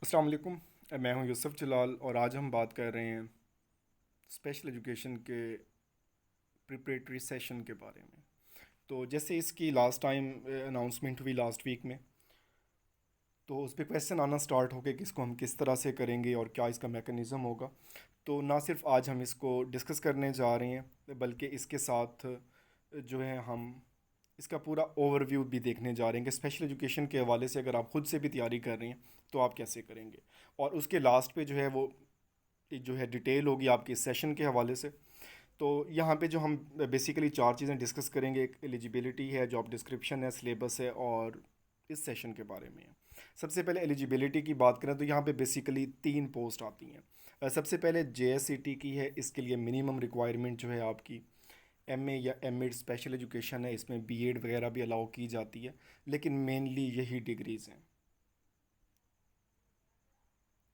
अस्सलाम वालेकुम। मैं हूं यूसुफ जलाल और आज हम बात कर रहे हैं स्पेशल एजुकेशन के प्रिपरेटरी सेशन के बारे में। तो जैसे इसकी लास्ट टाइम अनाउंसमेंट हुई लास्ट वीक में, तो उस पर क्वेश्चन आना स्टार्ट हो गए कि इसको हम किस तरह से करेंगे और क्या इसका मेकनिज़म होगा। तो ना सिर्फ आज हम इसको डिस्कस करने जा रहे हैं, बल्कि इसके साथ जो है हम इसका पूरा ओवरव्यू भी देखने जा रहे हैं कि स्पेशल एजुकेशन के हवाले से अगर आप खुद से भी तैयारी कर रहे हैं तो आप कैसे करेंगे। और उसके लास्ट पे जो है वो एक जो है डिटेल होगी आपके सेशन के हवाले से। तो यहाँ पे जो हम बेसिकली चार चीज़ें डिस्कस करेंगे, एक एलिजिबिलिटी है, जॉब डिस्क्रिप्शन है, सिलेबस है और इस सेशन के बारे में है। सबसे पहले एलिजिबिलिटी की बात करें तो यहाँ पे बेसिकली तीन पोस्ट आती हैं। सबसे पहले जेएससीटी की है। इसके लिए मिनिमम रिक्वायरमेंट जो है आपकी एमए या एमएड स्पेशल एजुकेशन है। इसमें बीएड वगैरह भी अलाउ की जाती है, लेकिन मेनली यही डिग्रीज़ हैं।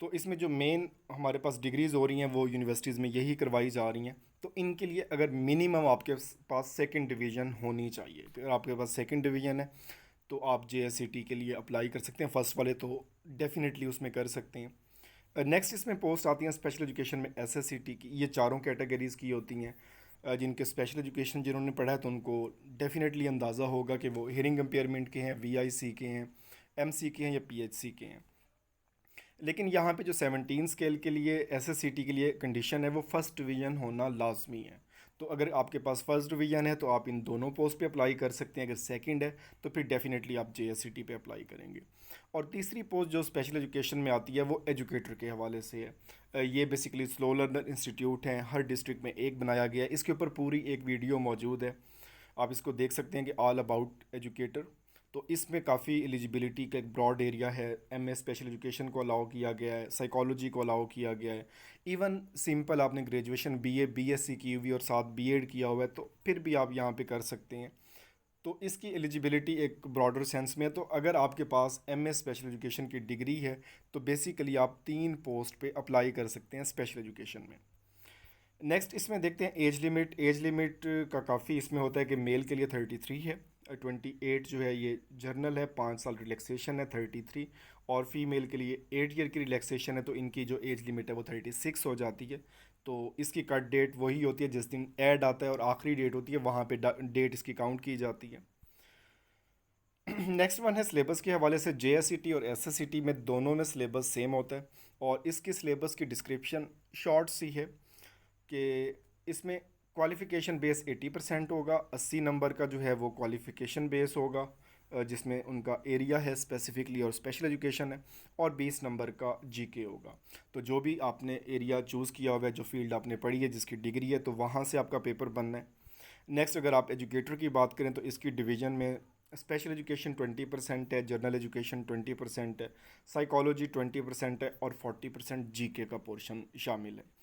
तो इसमें जो मेन हमारे पास डिग्रीज़ हो रही हैं वो यूनिवर्सिटीज़ में यही करवाई जा रही हैं। तो इनके लिए अगर मिनिमम आपके पास सेकंड डिवीज़न होनी चाहिए, अगर आपके पास सेकंड डिवीज़न है तो आप जेएससीटी के लिए अप्लाई कर सकते हैं। फर्स्ट वाले तो डेफिनेटली उसमें कर सकते हैं। नेक्स्ट इसमें पोस्ट आती हैं स्पेशल एजुकेशन में एसएससीटी की। ये चारों कैटेगरीज़ की होती हैं। जिनके स्पेशल एजुकेशन जिन्होंने पढ़ा है तो उनको डेफिनेटली अंदाज़ा होगा कि वो हियरिंग इम्पेयरमेंट के हैं, वीआईसी के हैं, एमसी के हैं या पीएचसी के हैं। लेकिन यहाँ पे जो 17 स्केल के लिए एसएससीटी के लिए कंडीशन है वो फर्स्ट डिवीज़न होना लाजमी है। तो अगर आपके पास फर्स्ट डिवीज़न है तो आप इन दोनों पोस्ट पे अप्लाई कर सकते हैं। अगर सेकंड है तो फिर डेफिनेटली आप जेएससीटी पे अप्लाई करेंगे। और तीसरी पोस्ट जो स्पेशल एजुकेशन में आती है वो एजुकेटर के हवाले से है। ये बेसिकली स्लो लर्नर इंस्टीट्यूट हैं, हर डिस्ट्रिक्ट में एक बनाया गया है। इसके ऊपर पूरी एक वीडियो मौजूद है, आप इसको देख सकते हैं कि ऑल अबाउट एजुकेटर। तो इसमें काफ़ी एलिजिबिलिटी का एक ब्रॉड एरिया है। एमए स्पेशल एजुकेशन को अलाउ किया गया है, साइकोलॉजी को अलाउ किया गया है। इवन सिंपल आपने ग्रेजुएशन बीए बीएससी की हुई और साथ बीएड किया हुआ है तो फिर भी आप यहाँ पे कर सकते हैं। तो इसकी एलिजिबिलिटी एक ब्रॉडर सेंस में है। तो अगर आपके पास एमए स्पेशल एजुकेशन की डिग्री है तो बेसिकली आप तीन पोस्ट पे अप्लाई कर सकते हैं स्पेशल एजुकेशन में। नेक्स्ट इसमें देखते हैं एज लिमिट। एज लिमिट का काफ़ी इसमें होता है कि मेल के लिए 33 है, 28 जो है ये जर्नल है, 5 साल रिलैक्सेशन है 33। और फीमेल के लिए 8 ईयर की रिलैक्सेशन है, तो इनकी जो एज लिमिट है वो 36 हो जाती है। तो इसकी कट डेट वही होती है जिस दिन ऐड आता है और आखिरी डेट होती है वहाँ पे डेट इसकी काउंट की जाती है। नेक्स्ट वन है सिलेबस के हवाले से। जेएससीटी और एसएससीटी में दोनों में सिलेबस सेम होता है और इसकी सिलेबस की डिस्क्रिप्शन शॉर्ट सी है कि इसमें क्वालिफ़िकेशन बेस 80% होगा, 80 नंबर का जो है वो क्वालिफ़िकेशन बेस होगा, जिसमें उनका एरिया है स्पेसिफिकली और स्पेशल एजुकेशन है, और 20 नंबर का जीके होगा। तो जो भी आपने एरिया चूज़ किया हुआ है, जो फील्ड आपने पढ़ी है, जिसकी डिग्री है, तो वहाँ से आपका पेपर बनना है। नेक्स्ट अगर आप एजुकेटर की बात करें तो इसकी डिवीज़न में स्पेशल एजुकेशन 20% है, जनरल एजुकेशन 20% है, साइकोलॉजी 20% है और 40% जीके का पोर्शन शामिल है।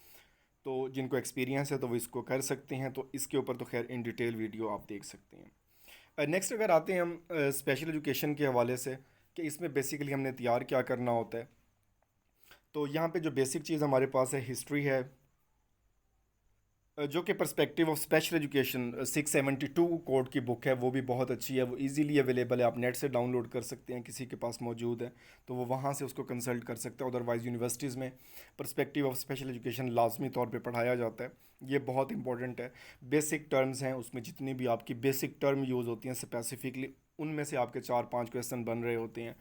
तो जिनको एक्सपीरियंस है तो वो इसको कर सकते हैं। तो इसके ऊपर तो खैर इन डिटेल वीडियो आप देख सकते हैं। नेक्स्ट अगर आते हैं हम स्पेशल एजुकेशन के हवाले से कि इसमें बेसिकली हमने तैयार क्या करना होता है। तो यहाँ पे जो बेसिक चीज़ हमारे पास है हिस्ट्री है, जो कि perspective of special education 672 code की बुक है, वो भी बहुत अच्छी है। वो इजीली अवेलेबल है, आप नेट से डाउनलोड कर सकते हैं, किसी के पास मौजूद है तो वो वहाँ से उसको कंसल्ट कर सकते हैं। अदरवाइज़ यूनिवर्सिटीज़ में पर्सपेक्टिव ऑफ स्पेशल एजुकेशन लाजमी तौर पे पढ़ाया जाता है, ये बहुत इंपॉर्टेंट है। बेसिक टर्म्स हैं उसमें, जितनी भी आपकी बेसिक टर्म यूज़ होती हैं स्पेसिफिकली, उनमें से आपके 4-5 क्वेश्चन बन रहे होते हैं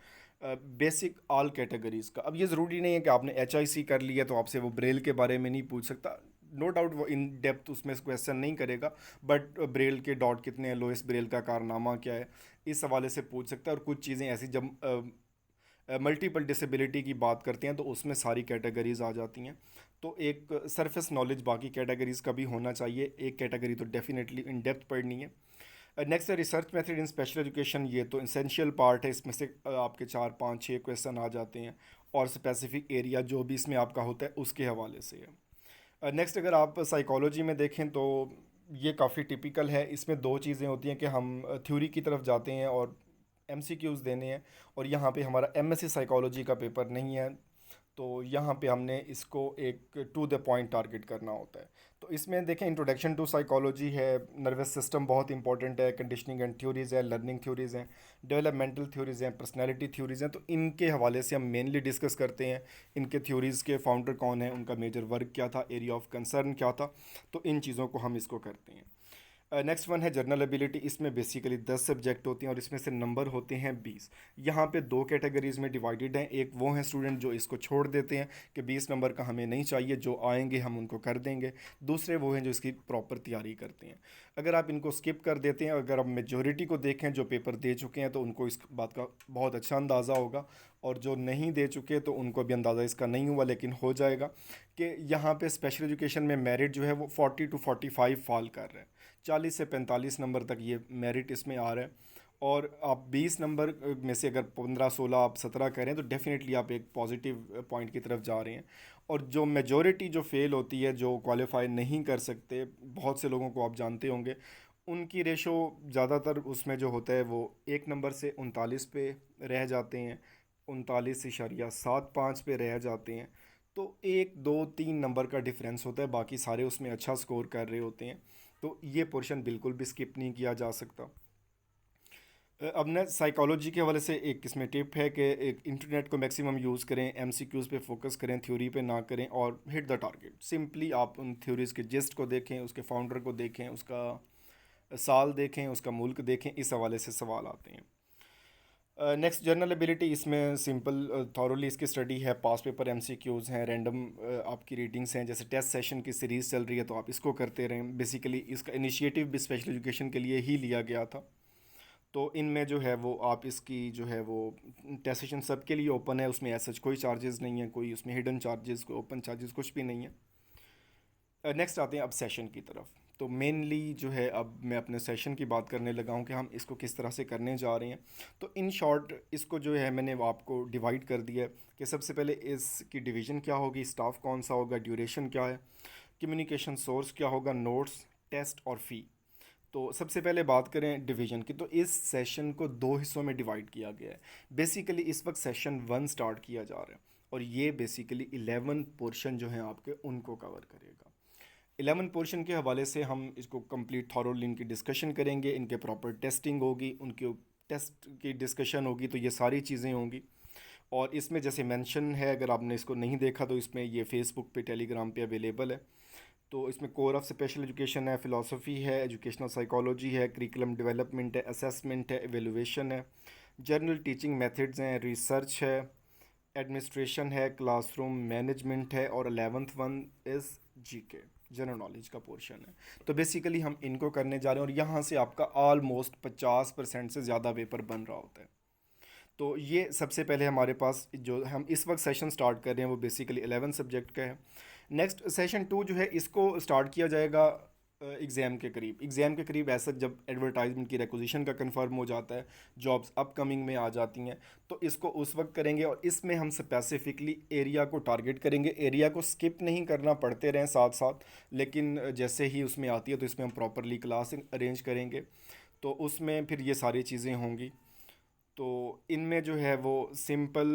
बेसिक ऑल कैटेगरीज़ का। अब ये ज़रूरी नहीं है कि आपने एचआईसी कर लिया तो आपसे वो ब्रेल के बारे में नहीं पूछ सकता। नो डाउट वो इन डेप्थ उसमें क्वेश्चन नहीं करेगा, बट ब्रेल के डॉट कितने हैं, लोएस्ट ब्रेल का कारनामा क्या है, इस हवाले से पूछ सकता है। और कुछ चीज़ें ऐसी जब मल्टीपल डिसेबिलिटी की बात करते हैं तो उसमें सारी कैटेगरीज आ जाती हैं। तो एक सरफेस नॉलेज बाकी कैटेगरीज का भी होना चाहिए, एक कैटेगरी तो डेफिनेटली इन डेप्थ पढ़नी है। नेक्स्ट है research method in special education. ये तो इसेंशियल पार्ट है, इसमें से आपके 4-5-6 क्वेश्चन आ जाते हैं और स्पेसिफिक एरिया जो भी इसमें आपका होता है उसके हवाले से है। नेक्स्ट अगर आप साइकोलॉजी में देखें तो ये काफ़ी टिपिकल है। इसमें दो चीज़ें होती हैं कि हम थ्योरी की तरफ जाते हैं और एमसीक्यूज़ देने हैं, और यहाँ पे हमारा एमएससी साइकोलॉजी का पेपर नहीं है। तो यहाँ पे हमने इसको एक टू द पॉइंट टारगेट करना होता है। तो इसमें देखें, इंट्रोडक्शन टू साइकोलॉजी है, नर्वस सिस्टम बहुत इंपॉर्टेंट है, कंडीशनिंग एंड थ्योरीज़ है, लर्निंग थ्योरीज़ हैं, डेवलपमेंटल थ्योरीज़ हैं, पर्सनैलिटी थ्योरीज़ हैं। तो इनके हवाले से हम मेनली डिस्कस करते हैं। इनके थ्योरीज़ के फाउंडर कौन है, उनका मेजर वर्क क्या था, एरिया ऑफ कंसर्न क्या था, तो इन चीज़ों को हम इसको करते हैं। नेक्स्ट वन है जर्नल एबिलिटी। इसमें बेसिकली 10 सब्जेक्ट होते हैं और इसमें से नंबर होते हैं 20। यहाँ पे दो कैटेगरीज में डिवाइडेड हैं। एक वो हैं स्टूडेंट जो इसको छोड़ देते हैं कि 20 नंबर का हमें नहीं चाहिए, जो आएंगे हम उनको कर देंगे। दूसरे वो हैं जो इसकी प्रॉपर तैयारी करते हैं। अगर आप इनको स्किप कर देते हैं, अगर आप मेजोरिटी को देखें जो पेपर दे चुके हैं, तो उनको इस बात का बहुत अच्छा अंदाज़ा होगा, और जो नहीं दे चुके तो उनको भी अंदाज़ा इसका नहीं हुआ, लेकिन हो जाएगा कि यहाँ पे स्पेशल एजुकेशन में मेरिट जो है वो 40 to 45 फॉल कर रहा है। 40 से 45 नंबर तक ये मेरिट इसमें आ रहा है। और आप 20 नंबर में से अगर 15, 16, आप 17 करें तो डेफिनेटली आप एक पॉजिटिव पॉइंट की तरफ जा रहे हैं। और जो मेजॉरिटी जो फेल होती है, जो क्वालिफाई नहीं कर सकते, बहुत से लोगों को आप जानते होंगे, उनकी रेशो ज़्यादातर उसमें जो होता है वो 1 नंबर से 39 पे रह जाते हैं, 39.75 पे रह जाते हैं। तो 1, 2, 3 नंबर का डिफरेंस होता है, बाकी सारे उसमें अच्छा स्कोर कर रहे होते हैं। तो ये पोर्शन बिल्कुल भी स्किप नहीं किया जा सकता। अब न साइकोलॉजी के हवाले से एक इसमें टिप है कि एक इंटरनेट को मैक्सिमम यूज़ करें, एमसीक्यूज़ पे फोकस करें, थ्योरी पे ना करें, और हिट द टारगेट। सिंपली आप उन थ्योरीज़ के जिस्ट को देखें, उसके फाउंडर को देखें, उसका साल देखें, उसका मुल्क देखें, इस हवाले से सवाल आते हैं। Next journal ability. इसमें सिंपल थॉरोली इसकी स्टडी है, पास पेपर एमसीक्यूज़ हैं, रैंडम आपकी रीडिंग्स हैं, जैसे टेस्ट सेशन की सीरीज़ चल रही है तो आप इसको करते रहें। बेसिकली इसका इनिशिएटिव भी स्पेशल एजुकेशन के लिए ही लिया गया था। तो इनमें जो है वो आप इसकी जो है वो टेस्ट सेशन सबके लिए ओपन है, उसमें ऐसा कोई चार्जेस नहीं है, कोई उसमें हिडन चार्जेस, कोई ओपन चार्जेस कुछ भी नहीं है। नेक्स्ट आते हैं अब सेशन की तरफ। तो मेनली जो है अब मैं अपने सेशन की बात करने लगा हूँ कि हम इसको किस तरह से करने जा रहे हैं। तो इन शॉर्ट इसको जो है मैंने आपको डिवाइड कर दिया कि सबसे पहले इसकी डिवीज़न क्या होगी, स्टाफ कौन सा होगा, ड्यूरेशन क्या है, कम्युनिकेशन सोर्स क्या होगा, नोट्स, टेस्ट और फ़ी। तो सबसे पहले बात करें डिवीज़न की, तो इस सेशन को दो हिस्सों में डिवाइड किया गया है। बेसिकली इस वक्त सेशन 1 स्टार्ट किया जा रहा है, और ये बेसिकली 11 पोर्शन जो हैं आपके उनको कवर करेगा। 11 पोर्शन के हवाले से हम इसको कंप्लीट थॉरोली इनकी डिस्कशन करेंगे, इनके प्रॉपर टेस्टिंग होगी, उनके टेस्ट की डिस्कशन होगी, तो ये सारी चीज़ें होंगी। और इसमें जैसे मेंशन है, अगर आपने इसको नहीं देखा तो इसमें ये फेसबुक पे, टेलीग्राम पे अवेलेबल है। तो इसमें कोर ऑफ स्पेशल एजुकेशन है, फ़िलासफ़ी है, एजुकेशनल साइकोलॉजी है, करिकुलम डेवलपमेंट है, असेसमेंट है, एवेलुएशन है, जर्नल टीचिंग मेथड्स हैं, रिसर्च है, एडमिनिस्ट्रेशन है, क्लासरूम मैनेजमेंट है, और 11th one is GK, general knowledge का पोर्शन है। तो बेसिकली हम इनको करने जा रहे हैं, और यहाँ से आपका ऑलमोस्ट 50% से ज़्यादा पेपर बन रहा होता है। तो ये सबसे पहले हमारे पास जो हम इस वक्त सेशन स्टार्ट कर रहे हैं वो बेसिकली 11 सब्जेक्ट का है। नेक्स्ट सेशन 2 जो है इसको स्टार्ट किया जाएगा एग्ज़ाम के करीब ऐसा जब एडवर्टाइजमेंट की रिक्विजिशन का कंफर्म हो जाता है, जॉब्स अपकमिंग में आ जाती हैं, तो इसको उस वक्त करेंगे। और इसमें हम स्पेसिफिकली एरिया को टारगेट करेंगे। एरिया को स्किप नहीं करना, पढ़ते रहें साथ साथ, लेकिन जैसे ही उसमें आती है तो इसमें हम प्रॉपरली क्लास अरेंज करेंगे, तो उसमें फिर ये सारी चीज़ें होंगी। तो इनमें जो है वो सिंपल,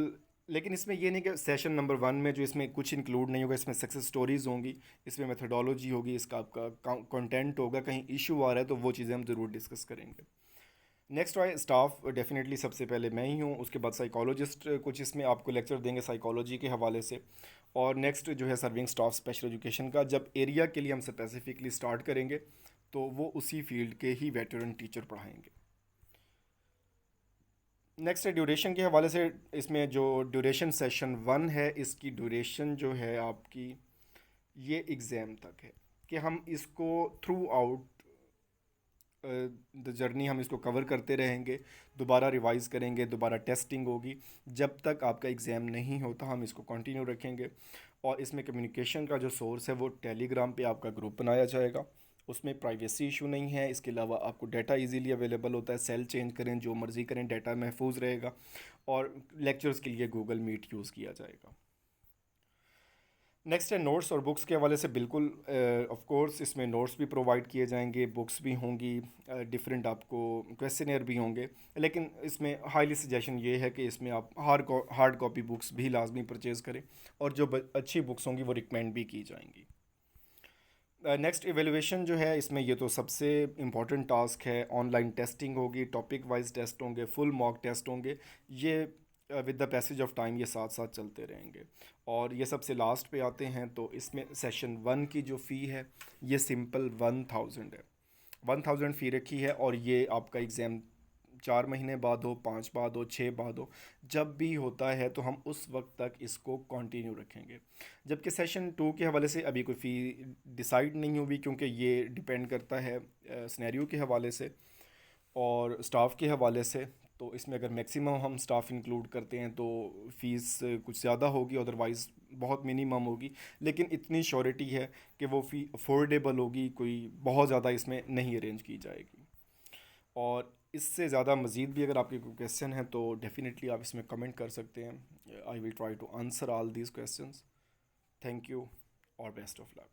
लेकिन इसमें ये नहीं कि सेशन नंबर 1 में जो इसमें कुछ इंक्लूड नहीं होगा, इसमें सक्सेस स्टोरीज़ होंगी, इसमें मेथडोलॉजी होगी, इसका आपका कंटेंट होगा, कहीं इशू आ रहा है तो वो चीज़ें हम ज़रूर डिस्कस करेंगे। नेक्स्ट है स्टाफ। डेफिनेटली सबसे पहले मैं ही हूँ, उसके बाद साइकोलॉजिस्ट कुछ इसमें आपको लेक्चर देंगे साइकोलॉजी के हवाले से। और नेक्स्ट जो है सर्विंग स्टाफ स्पेशल एजुकेशन का, जब एरिया के लिए हम स्पेसिफिकली स्टार्ट करेंगे तो वो उसी फील्ड के ही वेटरन टीचर पढ़ाएंगे। नेक्स्ट है ड्यूरेशन के हवाले से। इसमें जो ड्यूरेशन सेशन 1 है, इसकी ड्यूरेशन जो है आपकी ये एग्ज़ाम तक है, कि हम इसको थ्रू आउट द जर्नी हम इसको कवर करते रहेंगे, दोबारा रिवाइज़ करेंगे, दोबारा टेस्टिंग होगी, जब तक आपका एग्ज़ाम नहीं होता हम इसको कंटिन्यू रखेंगे। और इसमें कम्युनिकेशन का जो सोर्स है वो टेलीग्राम पे आपका ग्रुप बनाया जाएगा, उसमें प्राइवेसी इशू नहीं है। इसके अलावा आपको डाटा इजीली अवेलेबल होता है, सेल चेंज करें, जो मर्ज़ी करें, डाटा महफूज रहेगा। और लेक्चर्स के लिए गूगल मीट यूज़ किया जाएगा। नेक्स्ट है नोट्स और बुक्स के हवाले से बिल्कुल ऑफ कोर्स इसमें नोट्स भी प्रोवाइड किए जाएंगे, बुक्स भी होंगी, डिफरेंट आपको क्वेश्चनर भी होंगे। लेकिन इसमें हाईली सजेशन ये है कि इसमें आप हार्ड कॉपी बुक्स भी लाजमी परचेज़ करें, और जो अच्छी बुक्स होंगी वो रिकमेंड भी की जाएंगी। नेक्स्ट एवेलुएशन जो है इसमें ये तो सबसे इम्पॉर्टेंट टास्क है। ऑनलाइन टेस्टिंग होगी, टॉपिक वाइज टेस्ट होंगे, फुल मॉक टेस्ट होंगे। ये with the passage of time ये साथ साथ चलते रहेंगे। और ये सबसे लास्ट पे आते हैं, तो इसमें सेशन 1 की जो फ़ी है ये सिंपल 1000 है। 1000 फ़ी रखी है, और ये आपका एग्ज़ाम 4 महीने बाद हो, 5 बाद हो, 6 बाद हो, जब भी होता है तो हम उस वक्त तक इसको कंटिन्यू रखेंगे। जबकि सेशन 2 के हवाले से अभी कोई फ़ी डिसाइड नहीं हुई, क्योंकि ये डिपेंड करता है सिनेरियो के हवाले से और स्टाफ के हवाले से। तो इसमें अगर मैक्सिमम हम स्टाफ इंक्लूड करते हैं तो फ़ीस कुछ ज़्यादा होगी, अदरवाइज़ बहुत मिनिमम होगी। लेकिन इतनी श्योरिटी है कि वो फ़ी अफोर्डेबल होगी, कोई बहुत ज़्यादा इसमें नहीं अरेंज की जाएगी। और इससे ज़्यादा मज़ीद भी अगर आपके कोई क्वेश्चन हैं तो डेफिनेटली आप इसमें कमेंट कर सकते हैं। I will try to answer all these questions. Thank you और बेस्ट ऑफ लक।